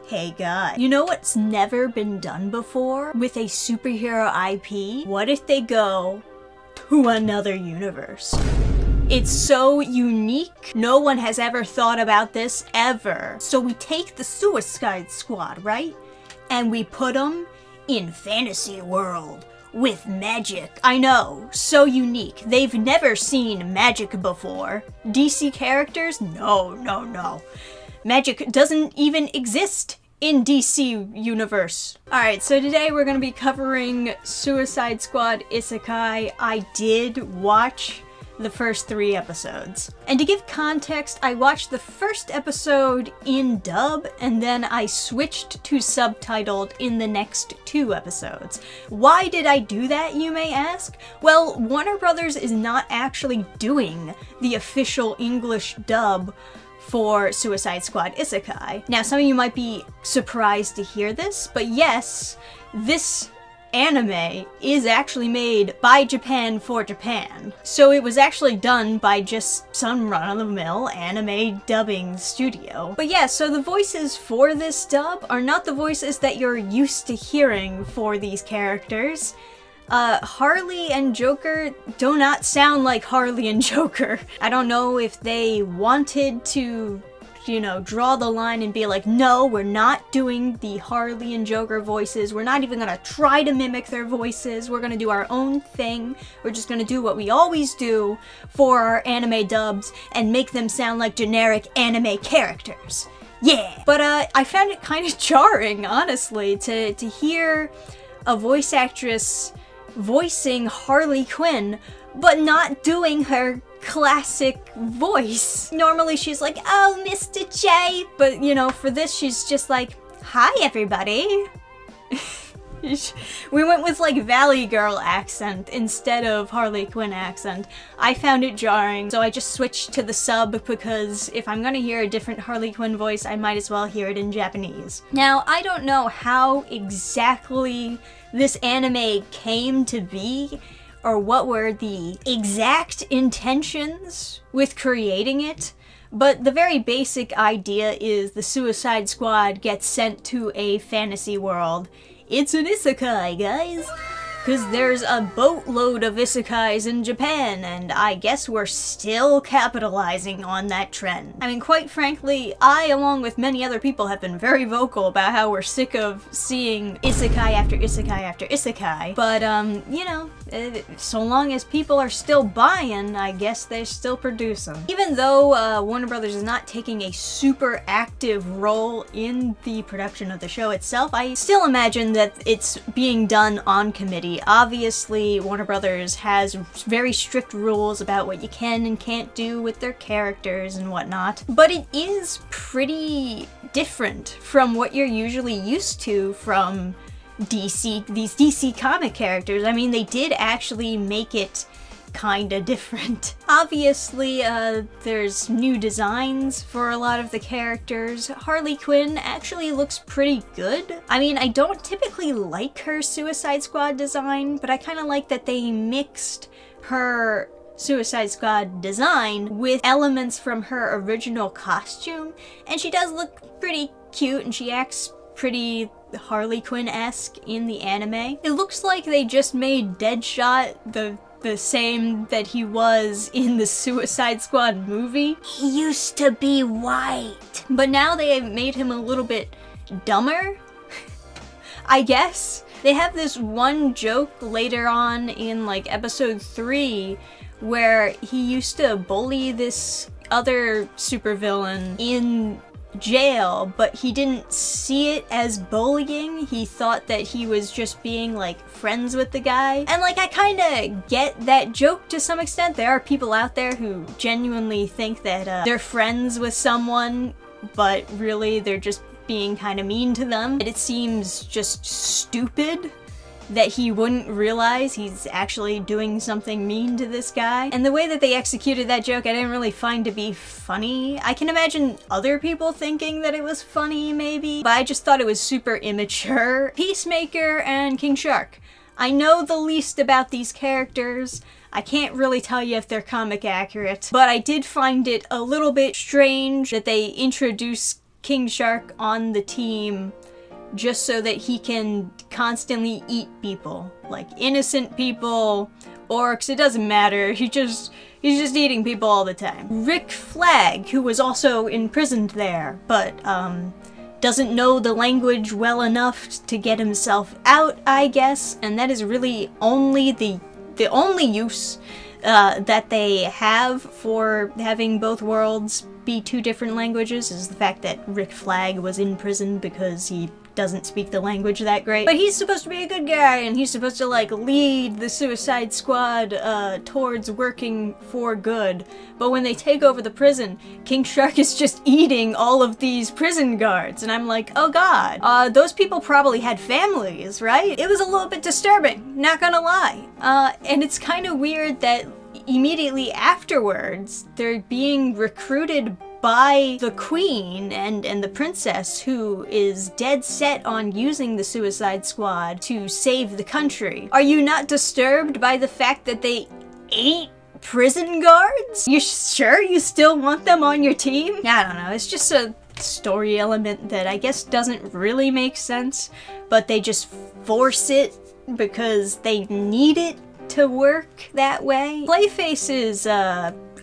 Hey guy, you know what's never been done before with a superhero IP? What if they go to another universe? It's so unique. No one has ever thought about this ever. So we take the Suicide Squad, right? And we put them in fantasy world with magic. I know, so unique. They've never seen magic before. DC characters? No. Magic doesn't even exist in DC universe. Alright, so today we're gonna be covering Suicide Squad Isekai. I did watch the first 3 episodes. And to give context, I watched the first episode in dub, and then I switched to subtitled in the next 2 episodes. Why did I do that, you may ask? Well, Warner Brothers is not actually doing the official English dub for Suicide Squad Isekai. Now, some of you might be surprised to hear this, but yes, this anime is actually made by Japan for Japan. So it was actually done by just some run-of-the-mill anime dubbing studio. But yeah, so the voices for this dub are not the voices that you're used to hearing for these characters. Harley and Joker do not sound like Harley and Joker. I don't know if they wanted to, you know, draw the line and be like, no, we're not doing the Harley and Joker voices. We're not even gonna try to mimic their voices. We're gonna do our own thing. We're just gonna do what we always do for our anime dubs and make them sound like generic anime characters. Yeah! But I found it kind of jarring, honestly, to hear a voice actress voicing Harley Quinn, but not doing her classic voice. Normally she's like, oh, Mr. J, but you know, for this she's just like, hi everybody. We went with like Valley Girl accent instead of Harley Quinn accent. I found it jarring, so I just switched to the sub because if I'm gonna hear a different Harley Quinn voice, I might as well hear it in Japanese. Now, I don't know how exactly this anime came to be, or what were the exact intentions with creating it, but the very basic idea is the Suicide Squad gets sent to a fantasy world. It's an isekai, guys! Because there's a boatload of isekais in Japan, and I guess we're still capitalizing on that trend. I mean, quite frankly, I, along with many other people, have been very vocal about how we're sick of seeing isekai after isekai after isekai. But, you know, so long as people are still buying, I guess they're still producing. Even though Warner Brothers is not taking a super active role in the production of the show itself, I still imagine that it's being done on committee. Obviously, Warner Brothers has very strict rules about what you can and can't do with their characters and whatnot, but it is pretty different from what you're usually used to from DC, these DC comic characters. I mean, they did actually make it kinda different. Obviously, there's new designs for a lot of the characters. Harley Quinn actually looks pretty good. I mean, I don't typically like her Suicide Squad design, but I kinda like that they mixed her Suicide Squad design with elements from her original costume, and she does look pretty cute, and she acts pretty Harley Quinn-esque in the anime. It looks like they just made Deadshot the same that he was in the Suicide Squad movie. He used to be white, but now they have made him a little bit dumber, I guess. They have this one joke later on in like episode 3 where he used to bully this other supervillain in jail, but he didn't see it as bullying. He thought that he was just being like friends with the guy. And like, I kind of get that joke to some extent. There are people out there who genuinely think that they're friends with someone, but really they're just being kind of mean to them. And it seems just stupid that he wouldn't realize he's actually doing something mean to this guy. And the way that they executed that joke, I didn't really find to be funny. I can imagine other people thinking that it was funny, maybe, but I just thought it was super immature. Peacemaker and King Shark. I know the least about these characters. I can't really tell you if they're comic accurate, but I did find it a little bit strange that they introduced King Shark on the team just so that he can constantly eat people. Like innocent people, orcs, it doesn't matter. He's just eating people all the time. Rick Flag, who was also imprisoned there, but doesn't know the language well enough to get himself out, I guess, and that is really only the only use that they have for having both worlds be two different languages is the fact that Rick Flag was in prison because he doesn't speak the language that great. But he's supposed to be a good guy, and he's supposed to, like, lead the Suicide Squad towards working for good. But when they take over the prison, King Shark is just eating all of these prison guards, and I'm like, oh god. Those people probably had families, right? It was a little bit disturbing, not gonna lie. And it's kind of weird that immediately afterwards, they're being recruited by the queen and the princess, who is dead set on using the Suicide Squad to save the country. Are you not disturbed by the fact that they ate prison guards? You sure you still want them on your team? I don't know, it's just a story element that I guess doesn't really make sense, but they just force it because they need it to work that way. Clayface is,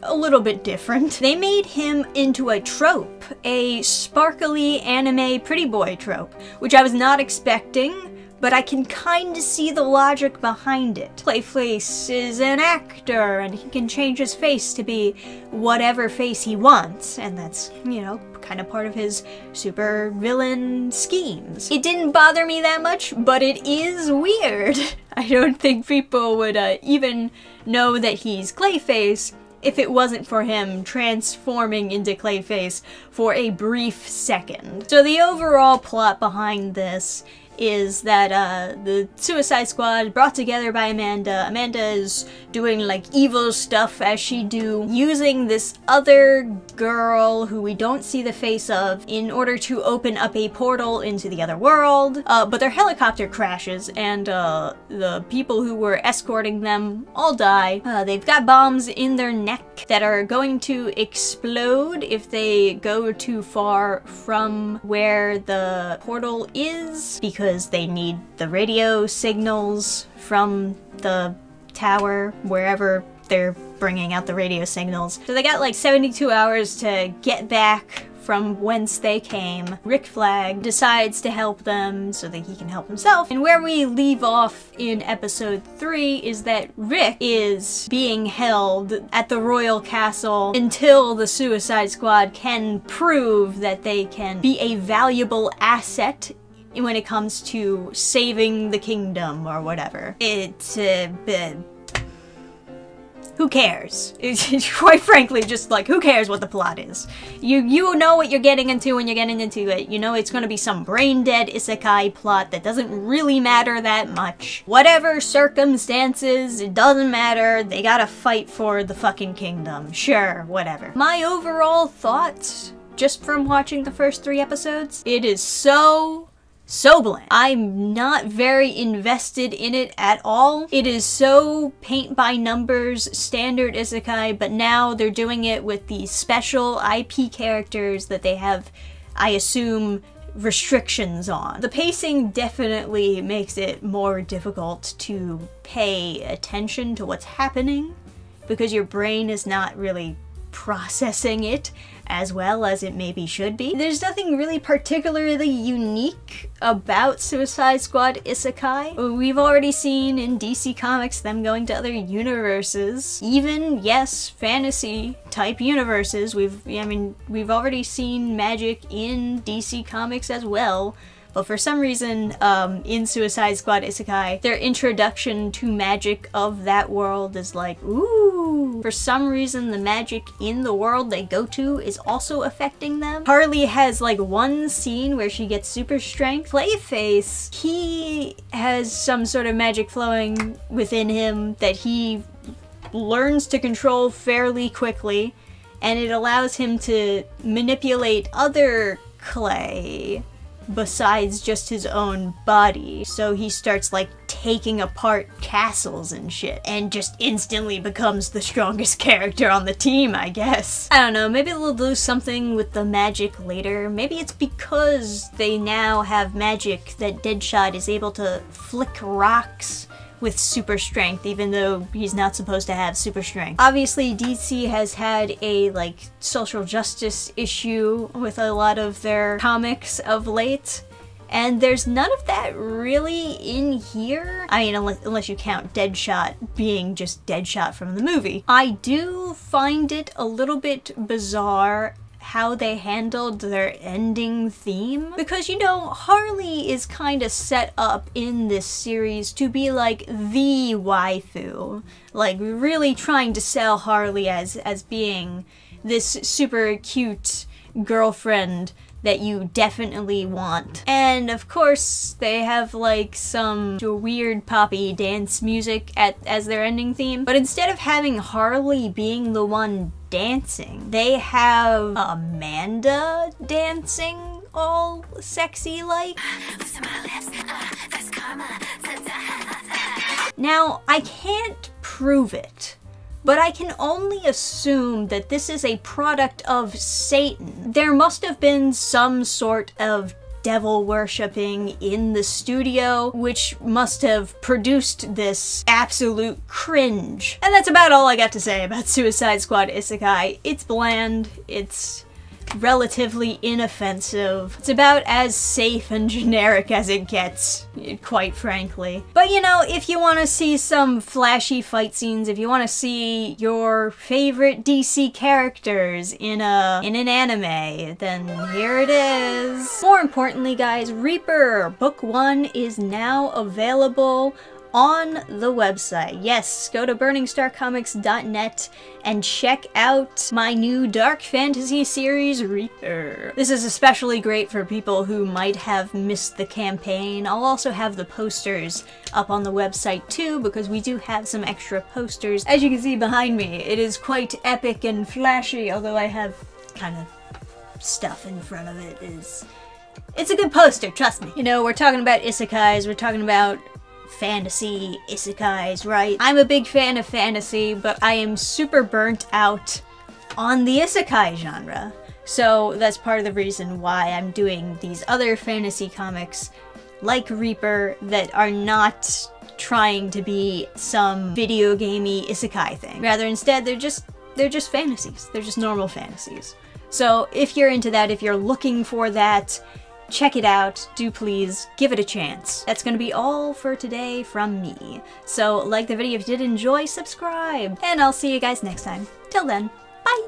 a little bit different. They made him into a trope, a sparkly anime pretty boy trope, which I was not expecting, but I can kind of see the logic behind it. Clayface is an actor, and he can change his face to be whatever face he wants, and that's, you know, kind of part of his super villain schemes. It didn't bother me that much, but it is weird. I don't think people would even know that he's Clayface if it wasn't for him transforming into Clayface for a brief second. So the overall plot behind this is that the Suicide Squad brought together by Amanda. Amanda is doing like evil stuff as she do, using this other girl who we don't see the face of in order to open up a portal into the other world. But their helicopter crashes and the people who were escorting them all die. They've got bombs in their neck that are going to explode if they go too far from where the portal is, because they need the radio signals from the tower, wherever they're bringing out the radio signals. So they got like 72 hours to get back from whence they came. Rick Flag decides to help them so that he can help himself. And where we leave off in episode 3 is that Rick is being held at the royal castle until the Suicide Squad can prove that they can be a valuable asset when it comes to saving the kingdom or whatever. It's who cares? It's quite frankly just like, who cares what the plot is? You know what you're getting into when you're getting into it. You know it's gonna be some brain-dead isekai plot that doesn't really matter that much. Whatever circumstances, it doesn't matter. They gotta fight for the fucking kingdom. Sure, whatever. My overall thoughts, just from watching the first 3 episodes, it is so bland. I'm not very invested in it at all. It is so paint by numbers, standard isekai, but now they're doing it with these special IP characters that they have, I assume, restrictions on. The pacing definitely makes it more difficult to pay attention to what's happening because your brain is not really processing it as well as it maybe should be. There's nothing really particularly unique about Suicide Squad Isekai. We've already seen in DC Comics them going to other universes. Even, yes, fantasy type universes. We've already seen magic in DC Comics as well. But for some reason, in Suicide Squad Isekai, their introduction to magic of that world is like, ooh. For some reason, the magic in the world they go to is also affecting them. Harley has like one scene where she gets super strength. Clayface, he has some sort of magic flowing within him that he learns to control fairly quickly, and it allows him to manipulate other clay besides just his own body. So he starts like taking apart castles and shit, and just instantly becomes the strongest character on the team, I guess. I don't know, maybe they'll do something with the magic later. Maybe it's because they now have magic that Deadshot is able to flick rocks with super strength, even though he's not supposed to have super strength. Obviously, DC has had a, like, social justice issue with a lot of their comics of late, and there's none of that really in here. I mean, unless you count Deadshot being just Deadshot from the movie. I do find it a little bit bizarre how they handled their ending theme, because, you know, Harley is kind of set up in this series to be like the waifu, like really trying to sell Harley as being this super cute girlfriend that you definitely want. And of course they have like some weird poppy dance music as their ending theme, but instead of having Harley being the one dancing, they have Amanda dancing all sexy like. Now, I can't prove it, but I can only assume that this is a product of Satan. There must have been some sort of devil worshipping in the studio, which must have produced this absolute cringe. And that's about all I got to say about Suicide Squad Isekai. It's bland, it's relatively inoffensive. It's about as safe and generic as it gets, quite frankly. But you know, if you want to see some flashy fight scenes, if you want to see your favorite DC characters in an anime, then here it is. More importantly, guys, Reaper Book 1 is now available on the website. Yes, go to burningstarcomics.net and check out my new dark fantasy series, Reaper. This is especially great for people who might have missed the campaign. I'll also have the posters up on the website too, because we do have some extra posters. As you can see behind me, it is quite epic and flashy, although I have kind of stuff in front of it. It's a good poster, trust me. You know, we're talking about isekais, we're talking about fantasy isekais, right? I'm a big fan of fantasy, but I am super burnt out on the isekai genre. So that's part of the reason why I'm doing these other fantasy comics like Reaper that are not trying to be some video gamey isekai thing. Rather, instead, they're just fantasies. They're just normal fantasies. So if you're into that, if you're looking for that, check it out. Do please give it a chance. That's gonna be all for today from me. So like the video if you did enjoy, subscribe, and I'll see you guys next time. Till then, bye!